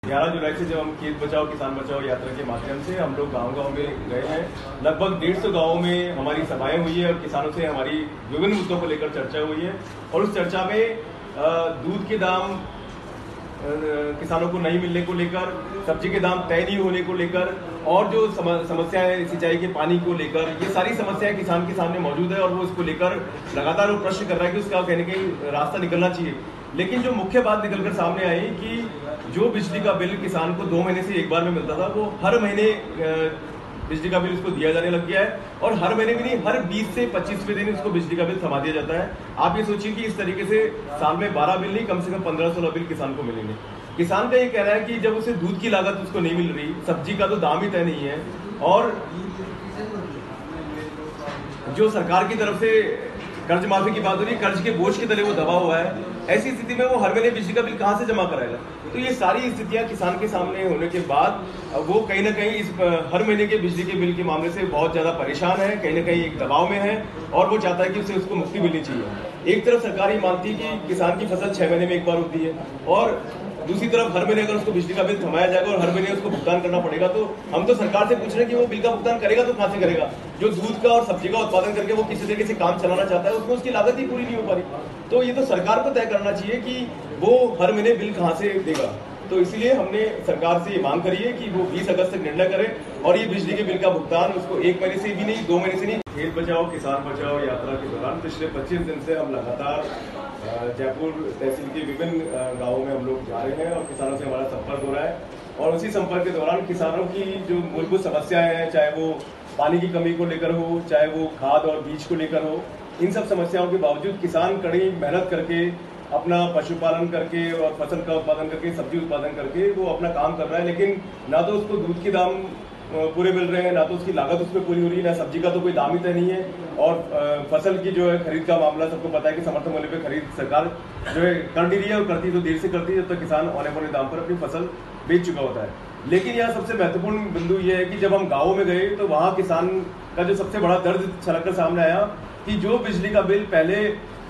11 जुलाई से जब हम खेत बचाओ किसान बचाओ यात्रा के माध्यम से हम लोग गांव-गांव में गए हैं। लगभग 150 गाँवों में हमारी सभाएं हुई है और किसानों से हमारी विभिन्न मुद्दों को लेकर चर्चा हुई है। और उस चर्चा में दूध के दाम किसानों को नहीं मिलने को लेकर, सब्जी के दाम तय नहीं होने को लेकर और जो समस्याएं सिंचाई के पानी को लेकर, ये सारी समस्याएं किसान के सामने मौजूद है और वो इसको लेकर लगातार वो प्रश्न कर रहा है कि उसका कहीं न कहीं रास्ता निकलना चाहिए। लेकिन जो मुख्य बात निकलकर सामने आई कि जो बिजली का बिल किसान को 2 महीने से एक बार में मिलता था, वो हर महीने बिजली का बिल उसको दिया जाने लग गया है और हर महीने भी नहीं, हर 20 से 25वें दिन उसको बिजली का बिल थमा दिया जाता है। आप ये सोचिए कि इस तरीके से साल में 12 बिल नहीं, कम से कम 15-16 बिल किसान को मिलेंगे। किसान का ये कहना है कि जब उसे दूध की लागत उसको नहीं मिल रही, सब्जी का तो दाम ही तय नहीं है और जो सरकार की तरफ से कर्ज माफी की बात हो रही है, कर्ज के बोझ के तले वो दबा हुआ है। ऐसी स्थिति में वो हर महीने बिजली का बिल कहां से जमा कराएगा? तो ये सारी स्थितियां किसान के सामने होने के बाद वो कहीं ना कहीं इस हर महीने के बिजली के बिल के मामले से बहुत ज्यादा परेशान है, कहीं ना कहीं एक दबाव में है और वो चाहता है कि उसे उसको मुक्ति मिलनी चाहिए। एक तरफ सरकार ही मानती है कि किसान की फसल 6 महीने में एक बार होती है और दूसरी तरफ हर महीने अगर उसको बिजली का बिल थमाया जाएगा और हर महीने उसको भुगतान करना पड़ेगा, तो हम तो सरकार से पूछ रहे हैं कि वो बिल का भुगतान करेगा तो कहां से करेगा? जो दूध का और सब्जी का उत्पादन करके वो किसी तरीके से काम चलाना चाहता है, उसमें उसकी लागत ही पूरी नहीं हो पा रही। तो ये तो सरकार को तय करना चाहिए कि वो हर महीने बिल कहां से देगा। तो इसीलिए हमने सरकार से ये मांग करी है कि वो 20 अगस्त तक निर्णय करे और ये बिजली के बिल का भुगतान उसको 1 महीने से भी नहीं, 2 महीने से नहीं। खेत बचाओ किसान बचाओ यात्रा के दौरान पिछले 25 दिन से हम लगातार जयपुर तहसील के विभिन्न गांवों में हम लोग जा रहे हैं और किसानों से हमारा संपर्क हो रहा है। और उसी संपर्क के दौरान किसानों की जो मूलभूत समस्याएं हैं, चाहे वो पानी की कमी को लेकर हो, चाहे वो खाद और बीज को लेकर हो, इन सब समस्याओं के बावजूद किसान कड़ी मेहनत करके, अपना पशुपालन करके और फसल का उत्पादन करके, सब्जी उत्पादन करके वो अपना काम कर रहा है। लेकिन ना तो उसको दूध के दाम पूरे मिल रहे हैं, ना तो उसकी लागत उसमें पूरी हो रही है, ना सब्जी का तो कोई दाम ही तय नहीं है। और फसल की जो है खरीद का मामला सबको पता है कि समर्थन मूल्य पे खरीद सरकार जो है कर नहीं रही है और करती तो देर से करती है, जब तक किसान औने पौने दाम पर अपनी फसल बेच चुका होता है। लेकिन यहाँ सबसे महत्वपूर्ण बिंदु ये है कि जब हम गाँव में गए तो वहाँ किसान का जो सबसे बड़ा दर्द छलक कर सामने आया कि जो बिजली का बिल पहले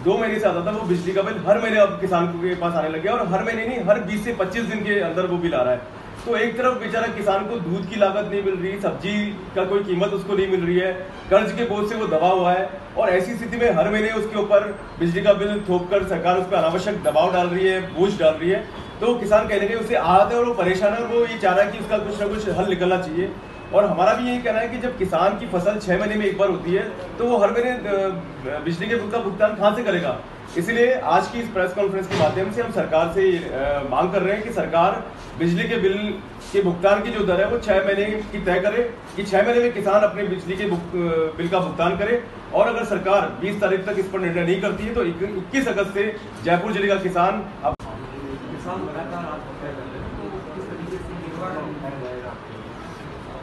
2 महीने से आता था, वो बिजली का बिल हर महीने अब किसान के पास आने लग गया और हर महीने नहीं, हर 20 से 25 दिन के अंदर वो बिल आ रहा है। तो एक तरफ बेचारा किसान को दूध की लागत नहीं मिल रही, सब्जी का कोई कीमत उसको नहीं मिल रही है, कर्ज के बोझ से वो दबा हुआ है और ऐसी स्थिति में हर महीने उसके ऊपर बिजली का बिल थोप कर सरकार उस पर अनावश्यक दबाव डाल रही है, बोझ डाल रही है। तो किसान कहने के उसे आहत है और वो परेशान है और वो ये चाह रहा है कि उसका कुछ ना कुछ हल निकलना चाहिए। और हमारा भी यही कहना है कि जब किसान की फसल 6 महीने में एक बार होती है तो वो हर महीने बिजली के बिल का भुगतान कहां से करेगा? इसलिए आज की इस प्रेस कॉन्फ्रेंस के माध्यम से हम सरकार से मांग कर रहे हैं कि सरकार बिजली के बिल के भुगतान की जो दर है वो 6 महीने की तय करे कि 6 महीने में किसान अपने बिजली के बिल का भुगतान करे। और अगर सरकार 20 तारीख तक इस पर निर्णय नहीं करती है तो 21 अगस्त से जयपुर जिले का किसान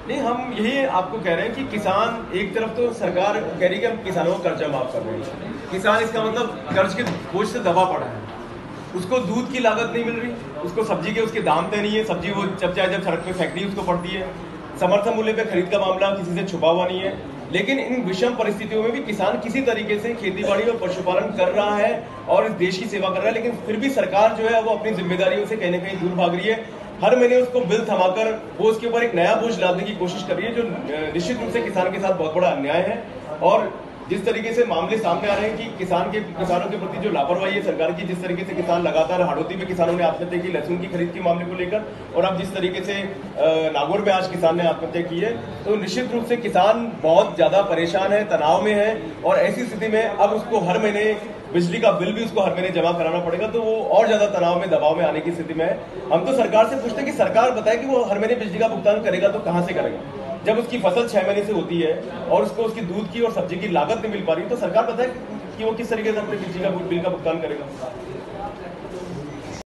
नहीं, हम यही आपको कह रहे हैं कि किसान एक तरफ तो सरकार कह रही है कि हम किसानों का कर्जा माफ कर रहे हैं, किसान इसका मतलब कर्ज के बोझ से दबा पड़ा है, उसको दूध की लागत नहीं मिल रही, उसको सब्जी के उसके दाम तय नहीं है, सब्जी वो जब चाहे जब सड़क पे फेंकनी उसको पड़ती है, समर्थन मूल्य पे खरीद का मामला किसी से छुपा हुआ नहीं है। लेकिन इन विषम परिस्थितियों में भी किसान किसी तरीके से खेती बाड़ी और पशुपालन कर रहा है और इस देश की सेवा कर रहा है, लेकिन फिर भी सरकार जो है वो अपनी जिम्मेदारियों से कहीं ना कहीं दूर भाग रही है। हर महीने उसको बिल थमाकर वो उसके ऊपर एक नया बोझ लादने की कोशिश कर रही है, जो निश्चित रूप से किसान के साथ बहुत बड़ा अन्याय है। और जिस तरीके से मामले सामने आ रहे हैं कि किसानों के प्रति जो लापरवाही है सरकार की, जिस तरीके से किसान लगातार हाड़ौती में किसानों ने आत्महत्या की लहसुन की खरीद के मामले को लेकर, और अब जिस तरीके से नागौर में आज किसान ने आत्महत्या की है, तो निश्चित रूप से किसान बहुत ज्यादा परेशान है, तनाव में है। और ऐसी स्थिति में अब उसको हर महीने बिजली का बिल भी उसको हर महीने जमा कराना पड़ेगा, तो वो और ज्यादा तनाव में दबाव में आने की स्थिति में है। हम तो सरकार से पूछते हैं कि सरकार बताए कि वो हर महीने बिजली का भुगतान करेगा तो कहां से करेगा? जब उसकी फसल 6 महीने से होती है और उसको उसकी दूध की और सब्जी की लागत नहीं मिल पा रही, तो सरकार बताए कि वो किस तरीके से अपने बिजली का बिल का भुगतान करेगा।